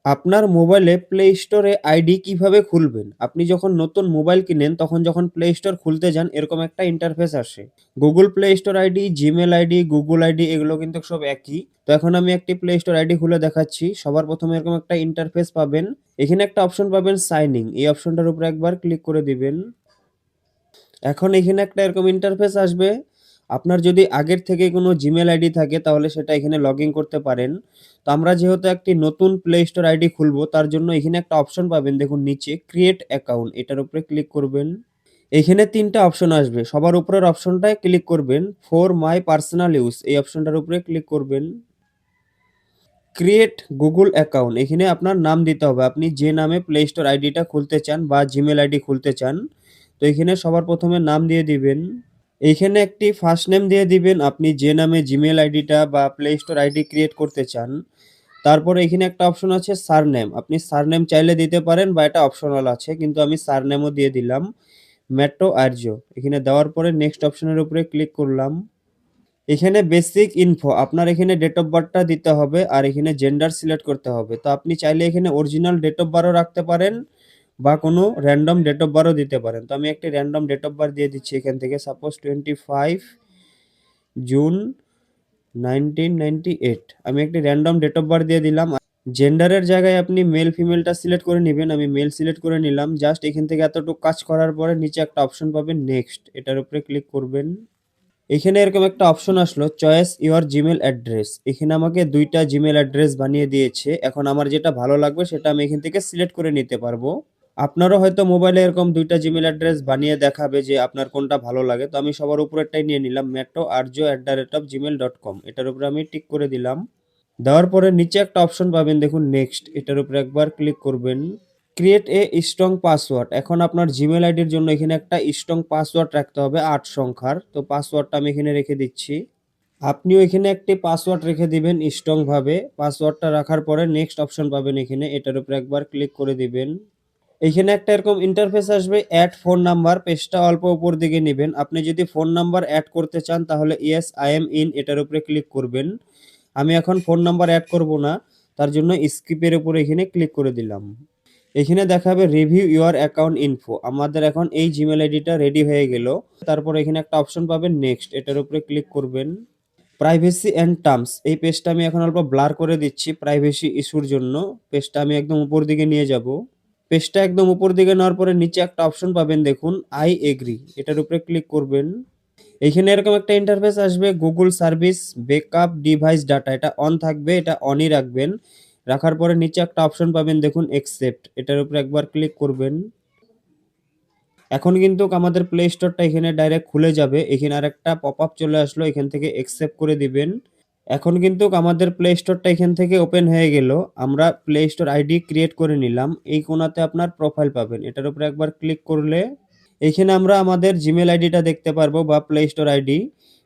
আপনার মোবাইলে প্লে স্টোরে আইডি কিভাবে খুলবেন? আপনি যখন নতুন মোবাইল কিনেন তখন যখন প্লে স্টোর খুলতে যান এরকম একটা ইন্টারফেস আসে। Google Play Store ID, Gmail ID, Google ID এগুলো কিন্তু সব একই। তো এখন আমি একটি প্লে স্টোর আইডি খুলে দেখাচ্ছি। সবার ১ম এরকম একটা ইন্টারফেস পাবেন। এখানে একটা অপশন পাবেন সাইন ইন। এই অপশনটার উপরে একবার ক্লিক করে দিবেন। এখন এখানে একটা এরকম ইন্টারফেস আসবে। আপনার যদি আগের থেকে কোনো Gmail আইডি থাকে তাহলে সেটা এখানে লগইন করতে পারেন। তো আমরা যেহেতু একটি নতুন প্লে স্টোর আইডি খুলবো তার জন্য এখানে একটা অপশন পাবেন দেখুন নিচে ক্রিয়েট অ্যাকাউন্ট এটার উপরে ক্লিক করবেন। এখানে ৩ টা অপশন আসবে। সবার উপরের অপশনটায় ক্লিক করবেন। ফর মাই পার্সোনাল ইউজ এই অপশনটার উপরে ক্লিক করবেন। ক্রিয়েট গুগল অ্যাকাউন্ট এখানে আপনার নাম দিতে হবে। আপনি যে নামে প্লে স্টোর আইডিটা খুলতে চান বা Gmail আইডি খুলতে চান। তো এখানে সবার ১ম এ নাম দিয়ে দিবেন। এইখানে একটি ফার্স্ট নেম দিয়ে দিবেন আপনি যে নামে Gmail আইডিটা বা প্লে স্টোর আইডি ক্রিয়েট করতে চান। তারপরে এখানে একটা অপশন আছে সারনেম। আপনি সারনেম চাইলে দিতে পারেন বা এটা অপশনাল আছে। কিন্তু আমি সারনেমও দিয়ে দিলাম। মেট্রো আর্য। এখানে দেওয়ার পরে নেক্সট অপশনের উপরে ক্লিক করলাম। এখানে বেসিক ইনফো আপনার এখানে ডেট অফ বার্থটা দিতে হবে আর এখানে জেন্ডার সিলেক্ট করতে হবে। তো আপনি চাইলে এখানে অরিজিনাল ডেট অফ বার্থও রাখতে পারেন বা কোনো র‍্যান্ডম ডেট অফ বার্থও দিতে পারেন। তো আমি একটি র‍্যান্ডম ডেট অফ বার্থ দিয়ে দিচ্ছি এখান থেকে সাপোজ 25 জুন 1998 আমি একটি র‍্যান্ডম ডেট অফ বার্থ দিয়ে দিলাম। জেন্ডারের জায়গায় আপনি মেল ফিমেলটা সিলেক্ট করে নিবেন। আমি মেল সিলেক্ট করে নিলাম। জাস্ট এখান থেকে এতটুকু কাজ করার পরে নিচে একটা অপশন পাবেন নেক্সট এটার উপরে ক্লিক করবেন। এখানে এরকম একটা অপশন আসলো চয়েস ইওর জিমেল অ্যাড্রেস। এখানে আমাকে ২ টা জিমেল অ্যাড্রেস বানিয়ে দিয়েছে। এখন আমার যেটা ভালো লাগবে সেটা আমি এখান থেকে সিলেক্ট করে নিতে পারবো। আপনারও হয়তো মোবাইলে এরকম ২ টা জিমেল অ্যাড্রেস বানিয়ে দেখাবে যে আপনার কোনটা ভালো লাগে। তো আমি সবার উপরেরটাই নিয়ে নিলাম metro@gmail.com এটার উপরে আমি টিক করে দিলাম। দেওয়ার পরে নিচে একটা অপশন পাবেন দেখুন নেক্সট এটার উপরে একবার ক্লিক করবেন। ক্রিয়েট এ স্ট্রং পাসওয়ার্ড এখন আপনার জিমেল আইডির জন্য এখানে একটা স্ট্রং পাসওয়ার্ড রাখতে হবে ৮ সংখ্যার। তো পাসওয়ার্ডটা আমি এখানে রেখে দিচ্ছি। আপনিও এখানে একটি পাসওয়ার্ড রেখে দিবেন স্ট্রং ভাবে। পাসওয়ার্ডটা রাখার পরে নেক্সট অপশন পাবেন এখানে এটার উপরে একবার ক্লিক করে দিবেন। এখানে একটা এরকম ইন্টারফেস আসবে অ্যাড ফোন নাম্বার পেজটা অল্প উপর দিকে নিবেন। আপনি যদি ফোন নাম্বার অ্যাড করতে চান তাহলে ইয়েস আই এম ইন এটার উপরে ক্লিক করবেন। আমি এখন ফোন নাম্বার অ্যাড করব না। তার জন্য স্কিপের উপরে এখানে ক্লিক করে দিলাম। এখানে দেখাবে রিভিউ ইওর অ্যাকাউন্ট ইনফো। আমাদের এখন এই জিমেল আইডিটা রেডি হয়ে গেল। তারপর এখানে একটা অপশন পাবেন নেক্সট এটার উপরে ক্লিক করবেন। প্রাইভেসি অ্যান্ড টার্মস এই পেজটা আমি এখন অল্প ব্লার করে দিচ্ছি প্রাইভেসি ইস্যুর জন্য। পেজটা আমি একদম উপর দিকে নিয়ে যাব। পেজটা একদম উপর দিকে নেওয়ার পরে নিচে একটা অপশন পাবেন দেখুন আই এগ্রি এটার উপরে ক্লিক করবেন। এখানে এরকম একটা ইন্টারফেস আসবে Google service backup device data এটা অন থাকবে এটা অনই রাখবেন। রাখার পরে নিচে একটা অপশন পাবেন দেখুন অ্যাকসেপ্ট এটার উপরে একবার ক্লিক করবেন। এখন কিন্তু আমাদের প্লে স্টোরটা এখানে ডাইরেক্ট খুলে যাবে। এখানে আরেকটা পপআপ চলে আসলো এখান থেকে অ্যাকসেপ্ট করে দিবেন। এখন কিন্তু আমাদের প্লে স্টোরটা এখান থেকে ওপেন হয়ে গেল। আমরা প্লে স্টোর আইডি ক্রিয়েট করে নিলাম। এই কোণাতে আপনার প্রোফাইল পাবেন। এটার উপরে একবার ক্লিক করলে এখানে আমরা আমাদের জিমেল আইডিটা দেখতে পারবো বা প্লে স্টোর আইডি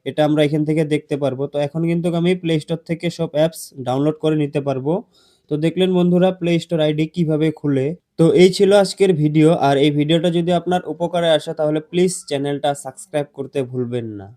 এটা আমরা এখান থেকে দেখতে পারবো। তো এখন কিন্তু আমি প্লে স্টোর থেকে সব অ্যাপস ডাউনলোড করে নিতে পারবো। তো দেখলেন বন্ধুরা প্লে স্টোর আইডি কিভাবে খুলে। তো এই ছিল আজকের ভিডিও আর এই ভিডিওটা যদি আপনার উপকারে আসে তাহলে প্লিজ চ্যানেলটা সাবস্ক্রাইব করতে ভুলবেন না।